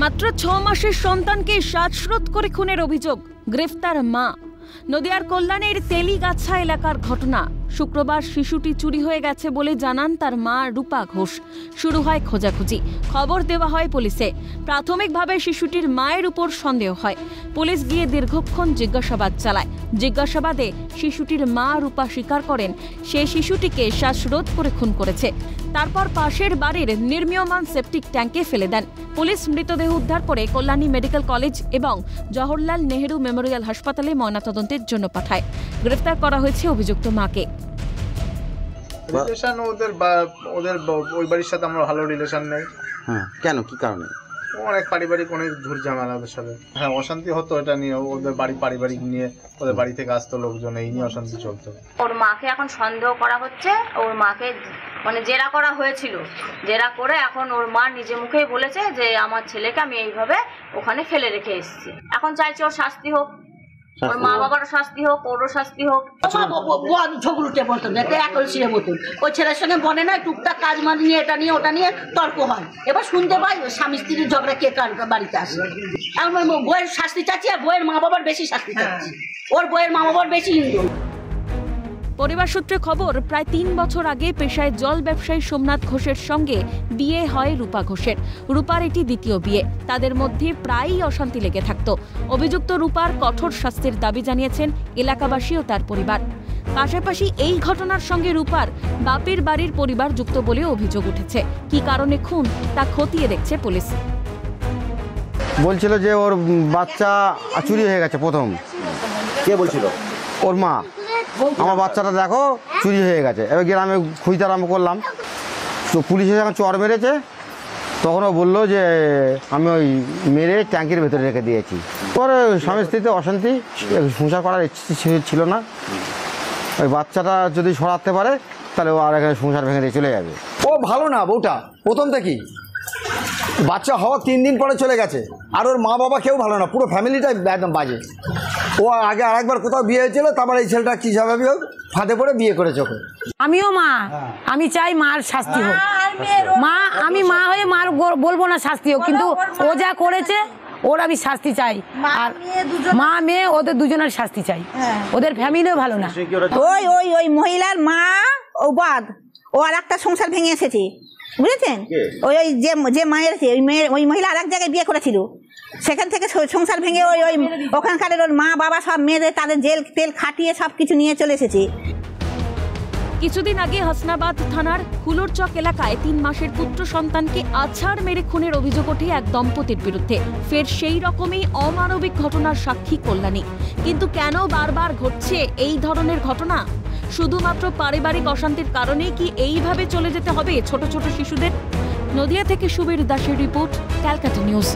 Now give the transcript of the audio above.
মাত্র 6 মাসের সন্তানকে শ্বাসরোধ করে খুনের অভিযোগ, গ্রেফতার মা। নদিয়ার কল্যাণের তেলিগাছা এলাকার ঘটনা। শুক্রবার শিশুটি চুরি হয়ে গেছে বলে জানান তার মা রূপা ঘোষ। শুরু হয় খোঁজাখুঁজি, খবর দেওয়া হয় পুলিশে। প্রাথমিকভাবে শিশুটির মায়ের উপর সন্দেহ হয়। পুলিশ গিয়ে দীর্ঘক্ষণ জিজ্ঞাসাবাদ চালায়। জিজ্ঞাসাবাদে শিশুটির মা রূপা স্বীকার করেন সে শিশুটিকে শ্বাসরোধ করে খুন করেছে। তারপর পাশের বাড়ির নির্মীয়মান সেপটিক ট্যাঙ্কে ফেলে দেন। পুলিশ মৃতদেহ উদ্ধার করে কল্যাণী মেডিকেল কলেজ এবং জওহরলাল নেহেরু মেমোরিয়াল হাসপাতালে ময়নাতদন্তের জন্য পাঠায়। গ্রেফতার করা হয়েছে অভিযুক্ত মাকে। রিলেশন ওদের ওই বাড়ির সাথে আমরা ভালো রিলেশন নেই। হ্যাঁ, কেন, কি কারণে? অনেক পারিবারিক অনেক ঝুট ঝামেলা ওদের সাথে। হ্যাঁ, অশান্তি হতো, এটা নিয়ে ওদের বাড়ি পারিবারিক নিয়ে, ওদের বাড়ি থেকে আসতো লোকজন, এই নিয়ে অশান্তি চলতো। ওর মাকে এখন সন্দেহ করা হচ্ছে, ওর মাকে মানে জেরা করা হয়েছিল, জেরা করে এখন ওর মা নিজে মুখেই বলেছে যে আমার ছেলেকে আমি এইভাবে ওখানে ফেলে রেখে এসেছি। এখন চাইছে ওর শাস্তি হোক, ওর মা বাবারও শাস্তি হোক, ওরও শাস্তি হোক। ঝগড়ুটে মতন একলসির মতন ওই ছেলের সঙ্গে বনে না, টুকটাক কাজ মাঝ নিয়ে এটা নিয়ে ওটা নিয়ে তর্ক হয়। এবার শুনতে পাই স্বামী স্ত্রীর ঝগড়া কে কার বাড়িতে আসে। এখন বইয়ের শাস্তি চাচ্ছি আর বইয়ের মা বাবার বেশি শাস্তি চাচ্ছি। ওর বইয়ের মা বাবার বেশি হিন্দু। পরিবার সূত্রে খবর, প্রায় 3 বছর আগে পেশায় জল ব্যবসায়ী সোমনাথ ঘোষের সঙ্গে বিয়ে হয় রূপা ঘোষের। রূপার এটি দ্বিতীয় বিয়ে। তাদের মধ্যে প্রায়ই অশান্তি লেগে থাকত। অভিযুক্ত রূপার কঠোর শাস্তির দাবি জানিয়েছেন এলাকাবাসী ও তার পরিবার। পাশাপাশি এই ঘটনার সঙ্গে রূপার বাপের বাড়ির পরিবার যুক্ত বলেও অভিযোগ উঠেছে। কি কারণে খুন তা খতিয়ে দেখছে পুলিশ। বলছিল যে ওর বাচ্চা চুরি হয়ে গেছে। প্রথম কে বলছিল? ওর মা, আমার বাচ্চাটা দেখো চুরি হয়ে গেছে। এবার গ্রামে খুঁজতে আরম্ভ করলাম, তো পুলিশে যখন চর মেরেছে তখন ও বললো যে আমি ওই মেরে ট্যাঙ্কির ভেতরে রেখে দিয়েছি। পরে স্বামী স্ত্রীতে অশান্তি, সংসার করার ইচ্ছে ছিল না। ওই বাচ্চাটা যদি সরাতে পারে তাহলে ও আর এখানে সংসার ভেঙে দিয়ে চলে যাবে। ও ভালো না, বউটা প্রথম থেকেই বাচ্চা হওয়া 3 দিন পরে চলে গেছে। আর ওর মা বাবা কেউ ভালো না, পুরো ফ্যামিলিটাই একদম বাজে। ও আগে আরেকবার কোথাও বিয়ে হয়েছিল, তারপর এই ছেলেটা কী স্বাভাবিক হোক ফাঁদে পড়ে বিয়ে করেছে ওকে। আমিও মা, আমি চাই মার শাস্তি হোক। মা, আমি মা হয়ে মার বলবো না শাস্তি হোক, কিন্তু ও যা করেছে ওর আমি শাস্তি চাই। আর মা মেয়ে ওদের দুজনের শাস্তি চাই। ওদের ফ্যামিলিও ভালো না। ওই ওই ওই মহিলার মা ও বাদ, ও আর একটা সংসার ভেঙে এসেছে, বুঝেছেন? ওই ওই যে মায়ের ওই মহিলা আর এক জায়গায় বিয়ে করেছিল, সেখান থেকে সংসার ভেঙে ওই ওই ওখানকার ওর মা বাবা সব মেয়েদের তাদের জেল তেল খাটিয়ে সব কিছু নিয়ে চলে এসেছে। কিছুদিন আগে হাসনাবাদ থানার হুলোরচক এলাকায় 3 মাসের পুত্র সন্তানকে আছাড় মেরে খুনের অভিযোগ ওঠে এক দম্পতির বিরুদ্ধে। ফের সেই রকমই অমানবিক ঘটনার সাক্ষী কল্যাণী। কিন্তু কেন বারবার ঘটছে এই ধরনের ঘটনা? শুধুমাত্র পারিবারিক অশান্তির কারণেই কি এইভাবে চলে যেতে হবে ছোট ছোট শিশুদের? নদিয়া থেকে সুবীর দাসের রিপোর্ট, ক্যালকাটা নিউজ।